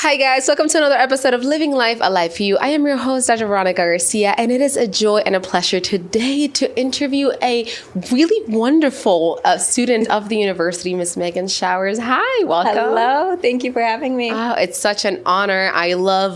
Hi guys, welcome to another episode of Living Life, a Life for You. I am your host, Dr. Veronica Garcia, and it is a joy and a pleasure today to interview a really wonderful student of the university, Miss Megan Showers. Hi, welcome. Hello, thank you for having me. Oh, it's such an honor. I love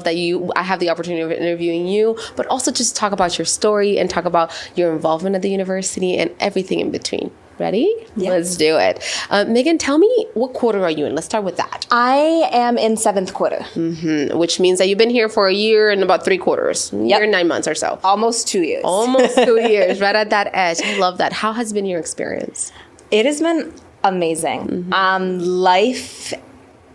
that I have the opportunity of interviewing you, but also just talk about your story and talk about your involvement at the university and everything in between. Ready? Yeah. Let's do it. Megan, tell me, what quarter are you in? Let's start with that. I am in 7th quarter. Mm-hmm. Which means that you've been here for a year and about 3/4. Year and 9 months or so. Almost 2 years. Almost 2 years, right at that edge. I love that. How has been your experience? It has been amazing. Mm-hmm. Life,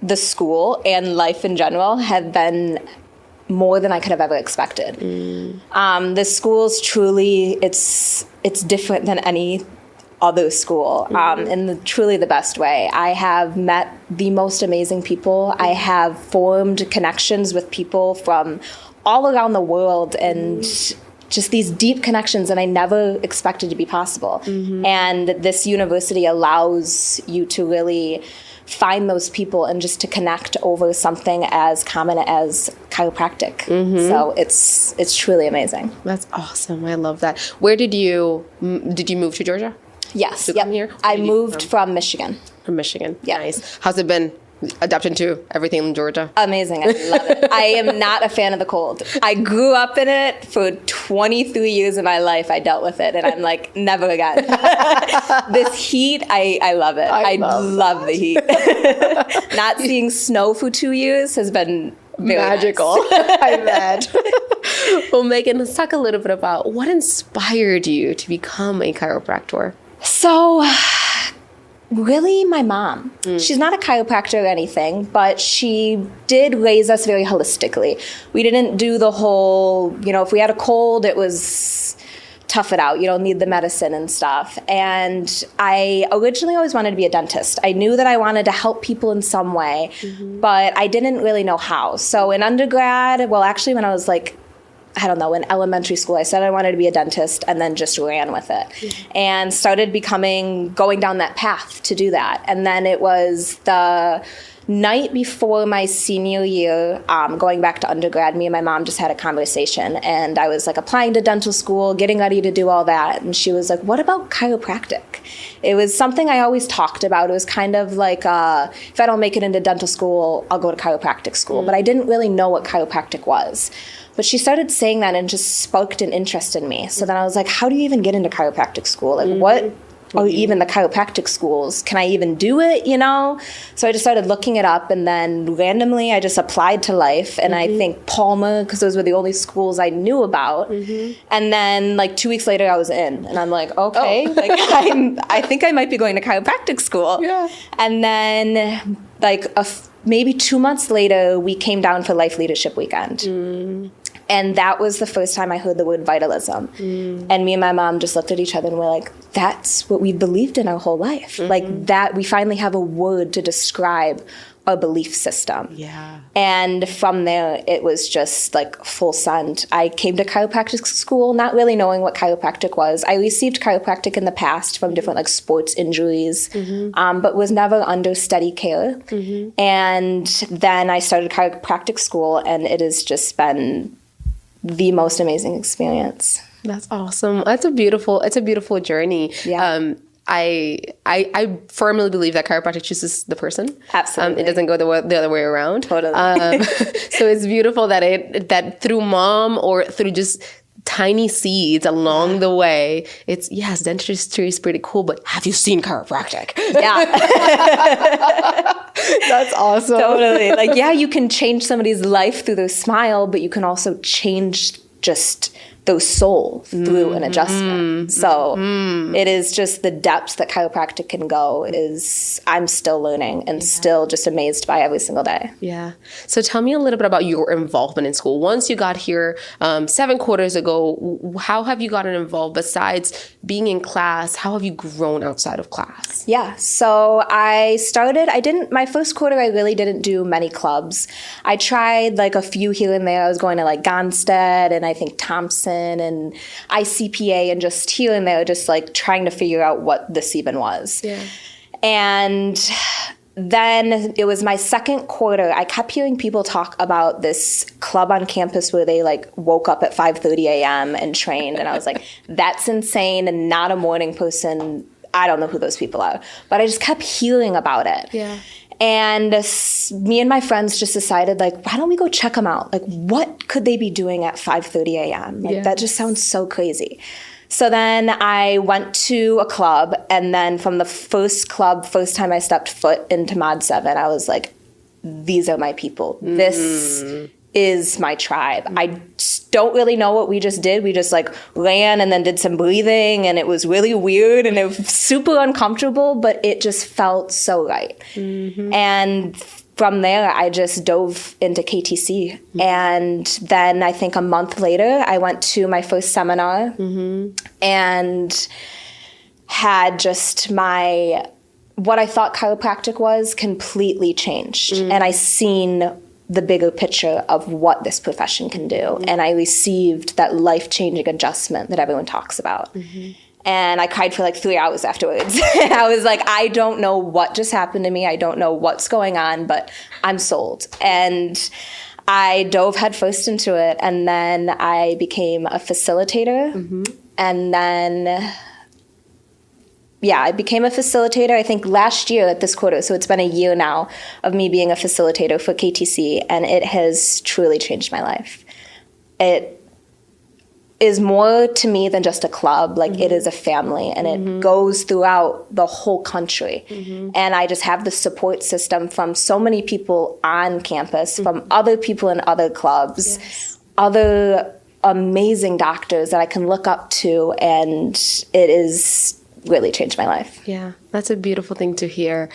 the school, and life in general have been more than I could have ever expected. The school's truly, it's different than any other school, in truly the best way. I have met the most amazing people. I have formed connections with people from all around the world and just these deep connections that I never expected to be possible. And this university allows you to really find those people and just to connect over something as common as chiropractic. So it's truly amazing. That's awesome. I love that. Where did you move to Georgia? Yes. To come here? I moved from Michigan. From Michigan. Yeah. Nice. How's it been adapting to everything in Georgia? Amazing. I love it. I am not a fan of the cold. I grew up in it for 23 years of my life. I dealt with it, and I'm like, never again. This heat, I love it. I love the heat. Not seeing snow for 2 years has been very magical. Nice. I bet. Well, Megan, let's talk a little bit about what inspired you to become a chiropractor. So, really, my mom. She's not a chiropractor or anything, but she did raise us very holistically. We didn't do the whole, if we had a cold, it was tough it out. You don't need the medicine and stuff. And I originally always wanted to be a dentist. I knew that I wanted to help people in some way, but I didn't really know how. So in undergrad, when I was in elementary school, I said I wanted to be a dentist and then just ran with it and started going down that path to do that. And then it was the night before my senior year, going back to undergrad, me and my mom just had a conversation, and I was applying to dental school, getting ready to do all that. And she was like, what about chiropractic? It was something I always talked about. It was kind of like, if I don't make it into dental school, I'll go to chiropractic school. But I didn't really know what chiropractic was. But she started saying that and just sparked an interest in me. So then I was like, how do you even get into chiropractic school? What are even the chiropractic schools? Can I even do it, So I just started looking it up, and then randomly I just applied to Life, and I think Palmer, because those were the only schools I knew about. And then 2 weeks later I was in, and I'm like, okay, I think I might be going to chiropractic school. Yeah. And then maybe 2 months later, we came down for Life Leadership Weekend. And that was the first time I heard the word vitalism. And me and my mom just looked at each other and were like, that's what we've believed in our whole life. That we finally have a word to describe our belief system. Yeah. And from there, it was just full send. I came to chiropractic school not really knowing what chiropractic was. I received chiropractic in the past from different sports injuries, but was never under steady care. And then I started chiropractic school, and it has just been the most amazing experience. That's awesome. It's a beautiful journey. Yeah. I firmly believe that chiropractic chooses the person. Absolutely. It doesn't go the other way around. Totally. So it's beautiful that through mom or through just tiny seeds along the way, it's, yes, dentistry is pretty cool, but have you seen chiropractic? Yeah. That's awesome. Totally. You can change somebody's life through their smile, but you can also change just their soul through an adjustment. So it is just the depths that chiropractic can go I'm still learning and still just amazed by every single day. Yeah. So tell me a little bit about your involvement in school. Once you got here 7 quarters ago, how have you gotten involved besides being in class? How have you grown outside of class? Yeah. So my first quarter, I really didn't do many clubs. I tried a few here and there. I was going to Gonstead and I think Thompson and ICPA and just here and there, just trying to figure out what this even was. Yeah. And then it was my second quarter. I kept hearing people talk about this club on campus where they like woke up at 5:30 a.m. and trained. And I was like, that's insane and not a morning person. I don't know who those people are. But I just kept hearing about it. Yeah. And me and my friends just decided, like, why don't we go check them out? Like, what could they be doing at 5:30 a.m.? Like, that just sounds so crazy. So then I went to a club, and then from the first time I stepped foot into Mod 7, I was like, these are my people. This is my tribe. I don't really know what we just did. We just like ran and then did some breathing, and it was really weird and it was super uncomfortable, but it just felt so right. And from there, I just dove into KTC. And then I think a month later, I went to my first seminar and had just what I thought chiropractic was completely changed. And I seen the bigger picture of what this profession can do. And I received that life-changing adjustment that everyone talks about. And I cried for like 3 hours afterwards. I was like, I don't know what just happened to me. I don't know what's going on, but I'm sold. And I dove headfirst into it. And then I became a facilitator. And then, I became a facilitator, I think last year at this quarter. So it's been a year now of me being a facilitator for KTC. And it has truly changed my life. It is more to me than just a club. Like it is a family, and it goes throughout the whole country. And I just have the support system from so many people on campus, from other people in other clubs, other amazing doctors that I can look up to, and it is really changed my life. Yeah, that's a beautiful thing to hear.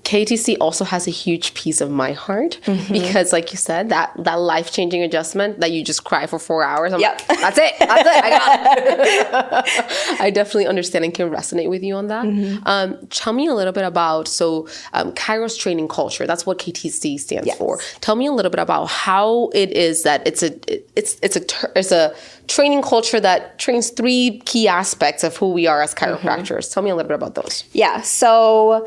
KTC also has a huge piece of my heart because, like you said, that life-changing adjustment that you just cry for 4 hours. I'm like, that's it. I got it. I definitely understand and can resonate with you on that. Tell me a little bit about, Kairos training culture. That's what KTC stands for. Tell me a little bit about how it is that it's a training culture that trains 3 key aspects of who we are as chiropractors. Tell me a little bit about those. Yeah. So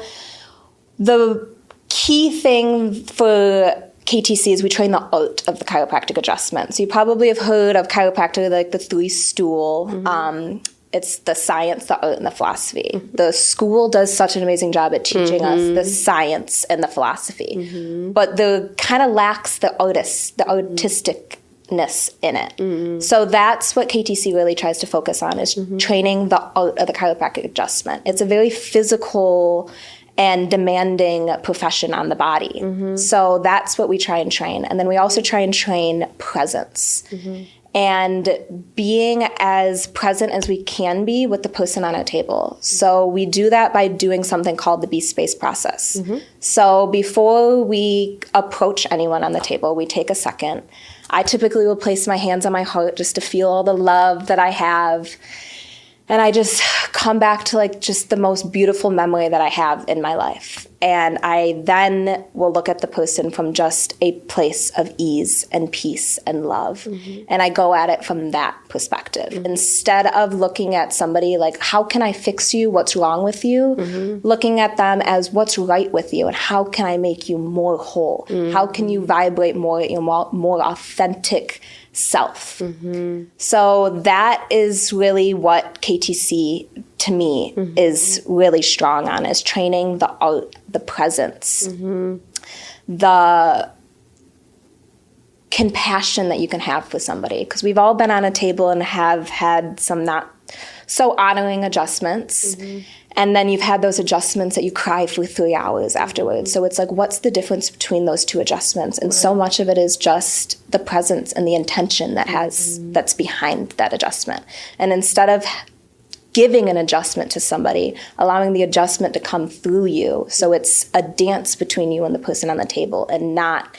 the key thing for KTC is we train the art of the chiropractic adjustment. So you probably have heard of chiropractic, like the 3-stool. It's the science, the art, and the philosophy. The school does such an amazing job at teaching us the science and the philosophy. But the kind of lacks the artisticness in it. So that's what KTC really tries to focus on, is training the art of the chiropractic adjustment. It's a very physical and demanding profession on the body. So that's what we try and train. And then we also try and train presence. And being as present as we can be with the person on our table. So we do that by doing something called the B-space process. So before we approach anyone on the table, we take a second. I typically will place my hands on my heart just to feel all the love that I have. And I just come back to like just the most beautiful memory that I have in my life. And I then will look at the person from just a place of ease and peace and love. And I go at it from that perspective. Instead of looking at somebody like, how can I fix you? What's wrong with you? Looking at them as what's right with you and how can I make you more whole? How can you vibrate more, more authentic self? So that is really what KTC to me is really strong on, is training the art, the presence, the compassion that you can have for somebody. Because we've all been on a table and have had some not so honoring adjustments. And then you've had those adjustments that you cry for 3 hours afterwards. So it's like, what's the difference between those 2 adjustments? And so much of it is just the presence and the intention that that's behind that adjustment. And instead of giving an adjustment to somebody, allowing the adjustment to come through you. So it's a dance between you and the person on the table, and not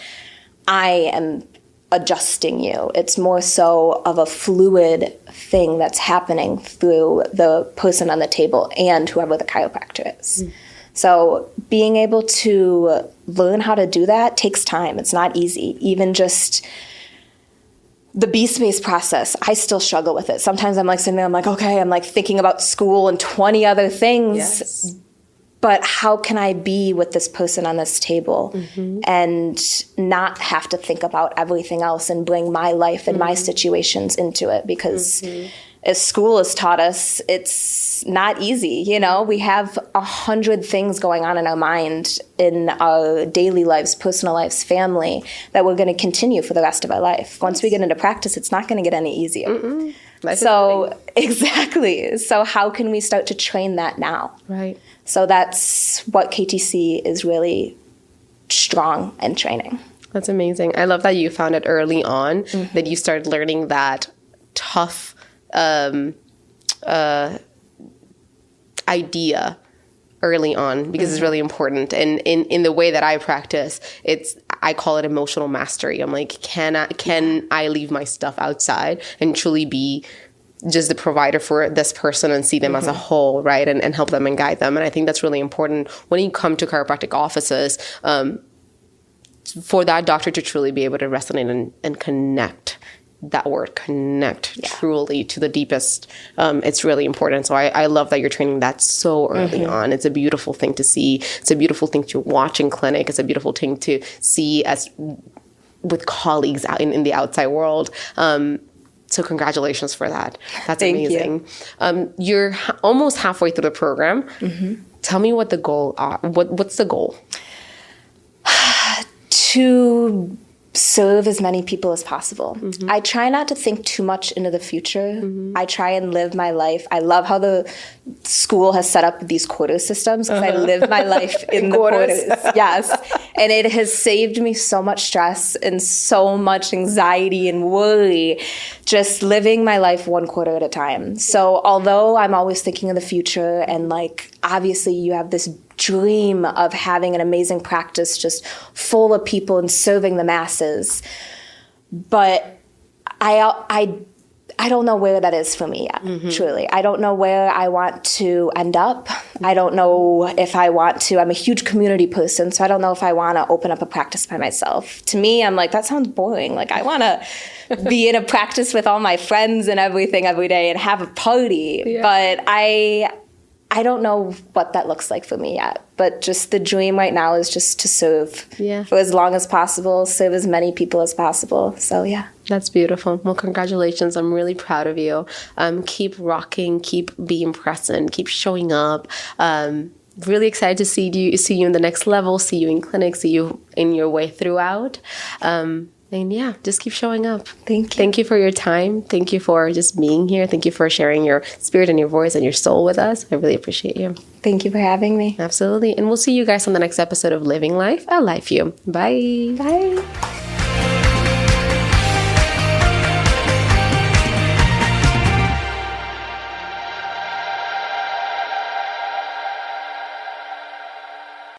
I am adjusting you. It's more so of a fluid thing that's happening through the person on the table and whoever the chiropractor is. So being able to learn how to do that takes time. It's not easy. Even just the B-space process, I still struggle with it. Sometimes I'm like sitting there, I'm like, okay, I'm like thinking about school and 20 other things. but how can I be with this person on this table and not have to think about everything else and bring my life and my situations into it? Because as school has taught us, it's not easy. You know, we have 100 things going on in our mind, in our daily lives, personal lives, family, that we're going to continue for the rest of our life. Once we get into practice, it's not going to get any easier. So exactly. So how can we start to train that now? Right. So that's what KTC is really strong in training. That's amazing. I love that you found it early on, that you started learning that tough idea early on, because it's really important. And in the way that I practice, I call it emotional mastery. I'm like, can I leave my stuff outside and truly be just the provider for this person and see them as a whole, right? And help them and guide them. And I think that's really important when you come to chiropractic offices, for that doctor to truly be able to resonate and connect. That word connect truly to the deepest, it's really important. So I love that you're training that so early on. It's a beautiful thing to see. It's a beautiful thing to watch in clinic. It's a beautiful thing to see as with colleagues out in the outside world. So congratulations for that. That's amazing. You're almost halfway through the program. Tell me what the goal are. What's the goal? To serve as many people as possible. I try not to think too much into the future. I try and live my life. I love how the school has set up these quarter systems, because I live my life in the quarters. Yes. And it has saved me so much stress and so much anxiety and worry, just living my life one quarter at a time. So although I'm always thinking of the future, and like, obviously you have this dream of having an amazing practice just full of people and serving the masses, but I don't know where that is for me yet, truly. I don't know where I want to end up. I don't know if I want to. I'm a huge community person, so I don't know if I want to open up a practice by myself. To me, I'm like, that sounds boring. Like, I want to be in a practice with all my friends and everything every day and have a party. But I don't know what that looks like for me yet, but just the dream right now is just to serve for as long as possible, serve as many people as possible. So, yeah. That's beautiful. Well, congratulations. I'm really proud of you. Keep rocking, keep being present, keep showing up. Really excited to see you in the next level, see you in clinic, see you in your way throughout. And yeah, just keep showing up. Thank you. Thank you for your time. Thank you for just being here. Thank you for sharing your spirit and your voice and your soul with us. I really appreciate you. Thank you for having me. Absolutely. And we'll see you guys on the next episode of Living Life, a Life You. Bye. Bye.